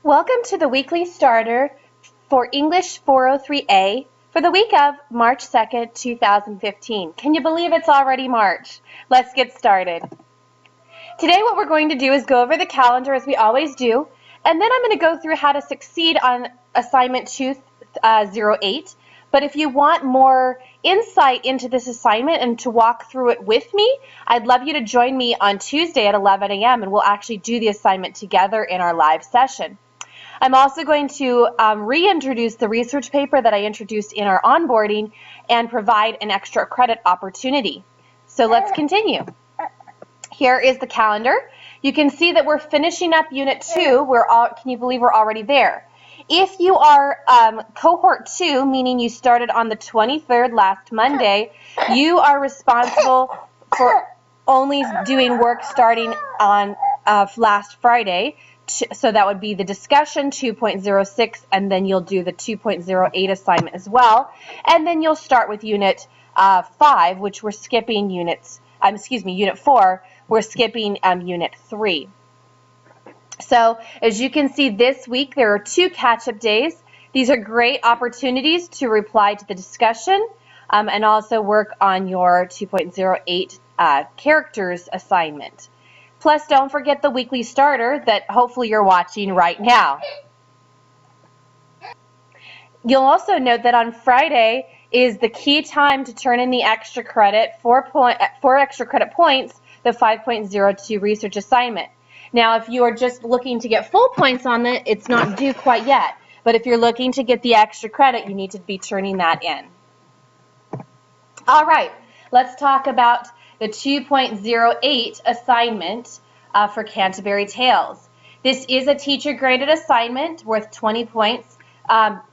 Welcome to the weekly starter for English 403A for the week of March 2nd, 2015. Can you believe it's already March? Let's get started. Today what we're going to do is go over the calendar as we always do, and then I'm going to go through how to succeed on assignment 208. But if you want more insight into this assignment and to walk through it with me, I'd love you to join me on Tuesday at 11 a.m. and we'll actually do the assignment together in our live session. I'm also going to reintroduce the research paper that I introduced in our onboarding and provide an extra credit opportunity. So let's continue. Here is the calendar. You can see that we're finishing up Unit 2. Can you believe we're already there? If you are Cohort 2, meaning you started on the 23rd last Monday, you are responsible for only doing work starting on last Friday. So that would be the discussion 2.06, and then you'll do the 2.08 assignment as well. And then you'll start with Unit 5, which we're skipping Unit 4, we're skipping Unit 3. So as you can see this week, there are 2 catch-up days. These are great opportunities to reply to the discussion and also work on your 2.08 characters assignment. Plus, don't forget the weekly starter that hopefully you're watching right now. You'll also note that on Friday is the key time to turn in the extra credit, 4 extra credit points, the 5.02 research assignment. Now, if you are just looking to get full points on it, it's not due quite yet. But if you're looking to get the extra credit, you need to be turning that in. All right, let's talk about the 2.08 assignment for Canterbury Tales. This is a teacher-graded assignment worth 20 points.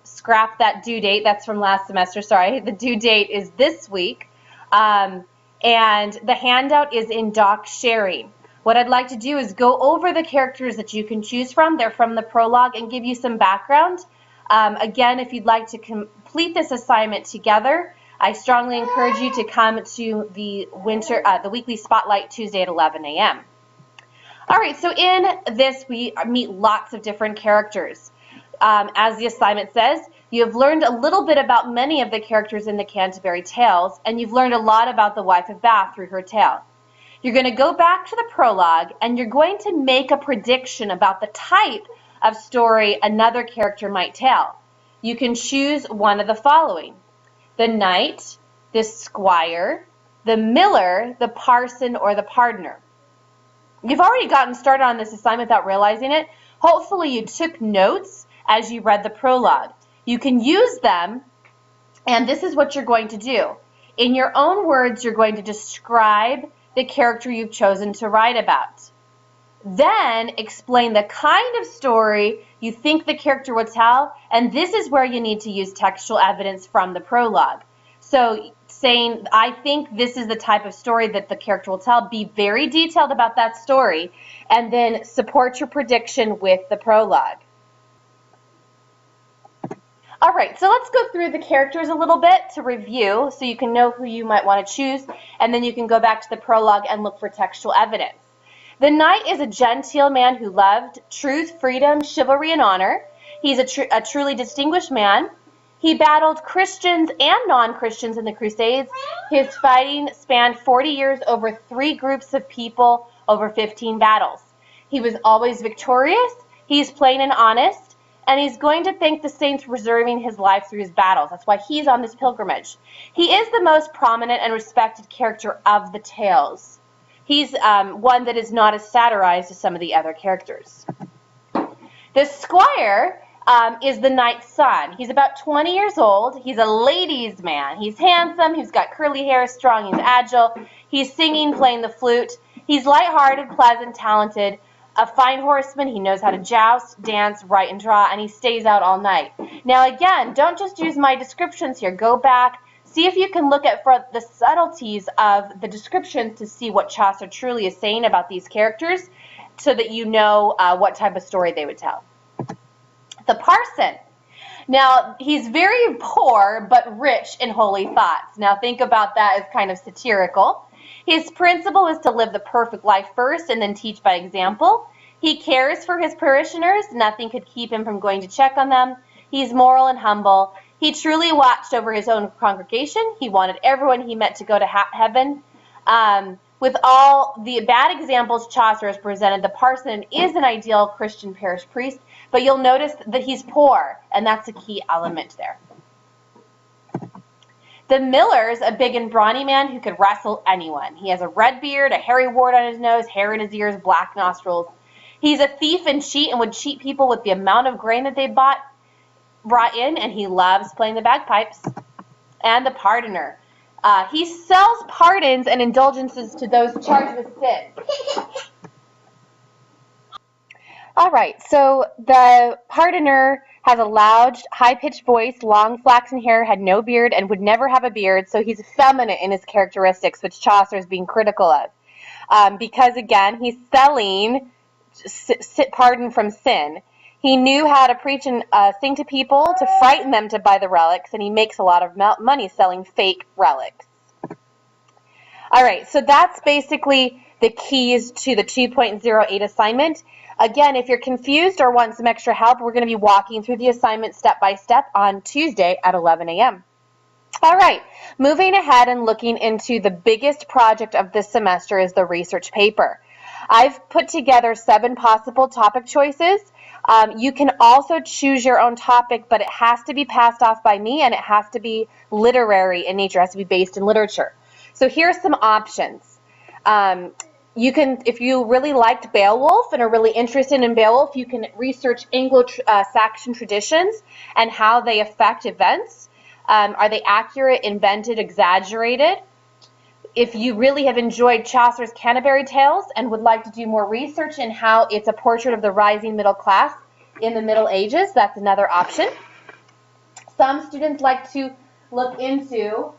Scrap that due date. That's from last semester. Sorry, the due date is this week. And the handout is in doc sharing. What I'd like to do is go over the characters that you can choose from. They're from the prologue and give you some background. Again, if you'd like to complete this assignment together, I strongly encourage you to come to the weekly spotlight Tuesday at 11 a.m. All right, so in this we meet lots of different characters. As the assignment says, you have learned a little bit about many of the characters in the Canterbury Tales, and you've learned a lot about the wife of Bath through her tale. You're going to go back to the prologue, and you're going to make a prediction about the type of story another character might tell. You can choose one of the following: the knight, the squire, the miller, the parson, or the pardoner. You've already gotten started on this assignment without realizing it. Hopefully you took notes as you read the prologue. You can use them, and this is what you're going to do. In your own words, you're going to describe the character you've chosen to write about. Then explain the kind of story you think the character would tell, and this is where you need to use textual evidence from the prologue. So saying, I think this is the type of story that the character will tell, be very detailed about that story, and then support your prediction with the prologue. All right, so let's go through the characters a little bit to review so you can know who you might want to choose, and then you can go back to the prologue and look for textual evidence. The knight is a genteel man who loved truth, freedom, chivalry, and honor. He's a truly distinguished man. He battled Christians and non-Christians in the Crusades. His fighting spanned 40 years over 3 groups of people over 15 battles. He was always victorious. He's plain and honest. And he's going to thank the saints for preserving his life through his battles. That's why he's on this pilgrimage. He is the most prominent and respected character of the tales. He's one that is not as satirized as some of the other characters. The squire is the knight's son. He's about 20 years old. He's a ladies' man. He's handsome. He's got curly hair, strong. He's agile. He's singing, playing the flute. He's lighthearted, pleasant, talented. A fine horseman. He knows how to joust, dance, write, and draw, and he stays out all night. Now, again, don't just use my descriptions here. Go back. See if you can look at for the subtleties of the descriptions to see what Chaucer truly is saying about these characters so that you know what type of story they would tell. The parson. Now, he's very poor but rich in holy thoughts. Now, think about that as kind of satirical. His principle is to live the perfect life first and then teach by example. He cares for his parishioners. Nothing could keep him from going to check on them. He's moral and humble. He truly watched over his own congregation. He wanted everyone he met to go to heaven. With all the bad examples Chaucer has presented, the parson is an ideal Christian parish priest, but you'll notice that he's poor, and that's a key element there. The miller's a big and brawny man who could wrestle anyone. He has a red beard, a hairy wart on his nose, hair in his ears, black nostrils. He's a thief and cheat and would cheat people with the amount of grain that they brought in, and he loves playing the bagpipes. And the pardoner. He sells pardons and indulgences to those charged with sin. All right, so the pardoner has a loud, high-pitched voice, long flaxen hair, had no beard, and would never have a beard, so he's effeminate in his characteristics, which Chaucer is being critical of. Because, again, he's selling pardon from sin. He knew how to preach and sing to people to frighten them to buy the relics, and he makes a lot of money selling fake relics. All right, so that's basically the keys to the 2.08 assignment. Again, if you're confused or want some extra help, we're going to be walking through the assignment step by step on Tuesday at 11 a.m. All right, moving ahead and looking into the biggest project of this semester is the research paper. I've put together 7 possible topic choices. You can also choose your own topic, but it has to be passed off by me, and it has to be literary in nature. It has to be based in literature. So here's some options. You can, if you really liked Beowulf and are really interested in Beowulf, you can research Anglo-Saxon traditions and how they affect events. Are they accurate, invented, exaggerated? If you really have enjoyed Chaucer's Canterbury Tales and would like to do more research in how it's a portrait of the rising middle class in the Middle Ages, that's another option. Some students like to look into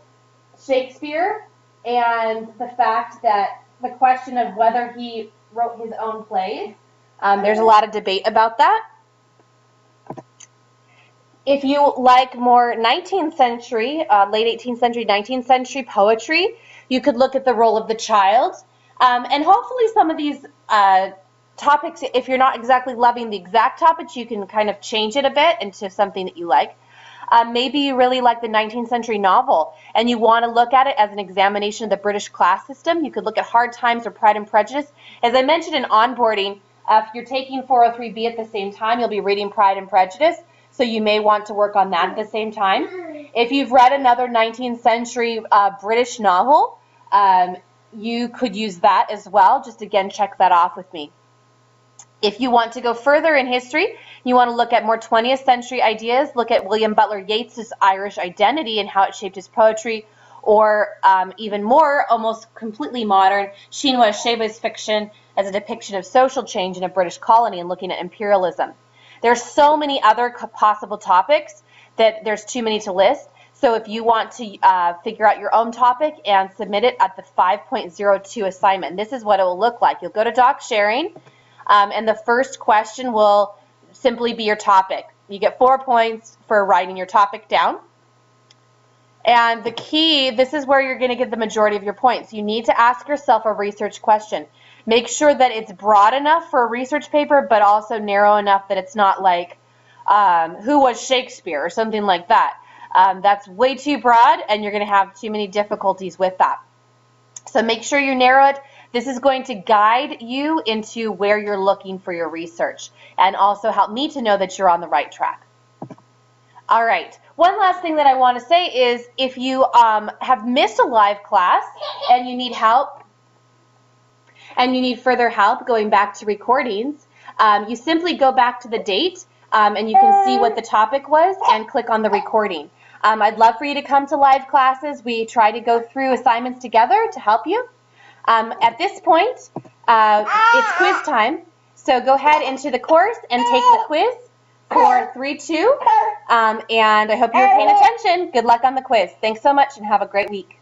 Shakespeare and the fact that the question of whether he wrote his own plays. There's a lot of debate about that. If you like more 19th century, late 18th century, 19th century poetry, you could look at the role of the child. And hopefully some of these topics, if you're not exactly loving the exact topics, you can kind of change it a bit into something that you like. Maybe you really like the 19th century novel and you want to look at it as an examination of the British class system. You could look at Hard Times or Pride and Prejudice. As I mentioned in onboarding, if you're taking 403B at the same time, you'll be reading Pride and Prejudice, so you may want to work on that at the same time. If you've read another 19th century British novel, you could use that as well. Just again, check that off with me. If you want to go further in history, you want to look at more 20th century ideas, look at William Butler Yeats's Irish identity and how it shaped his poetry, or even more, almost completely modern, Chinua Achebe's fiction as a depiction of social change in a British colony and looking at imperialism. There's so many other possible topics that there's too many to list. So if you want to figure out your own topic and submit it at the 5.02 assignment, this is what it will look like. You'll go to Doc Sharing, and the first question will simply be your topic. You get 4 points for writing your topic down. And the key, this is where you're going to get the majority of your points. You need to ask yourself a research question. Make sure that it's broad enough for a research paper, but also narrow enough that it's not like, who was Shakespeare or something like that. That's way too broad, and you're going to have too many difficulties with that. So make sure you narrow it. This is going to guide you into where you're looking for your research and also help me to know that you're on the right track. All right. One last thing that I want to say is if you have missed a live class and you need help and you need further help going back to recordings, you simply go back to the date and you can see what the topic was and click on the recording. I'd love for you to come to live classes. We try to go through assignments together to help you. At this point, it's quiz time, so go ahead into the course and take the quiz for 3.2, and I hope you're paying attention. Good luck on the quiz. Thanks so much and have a great week.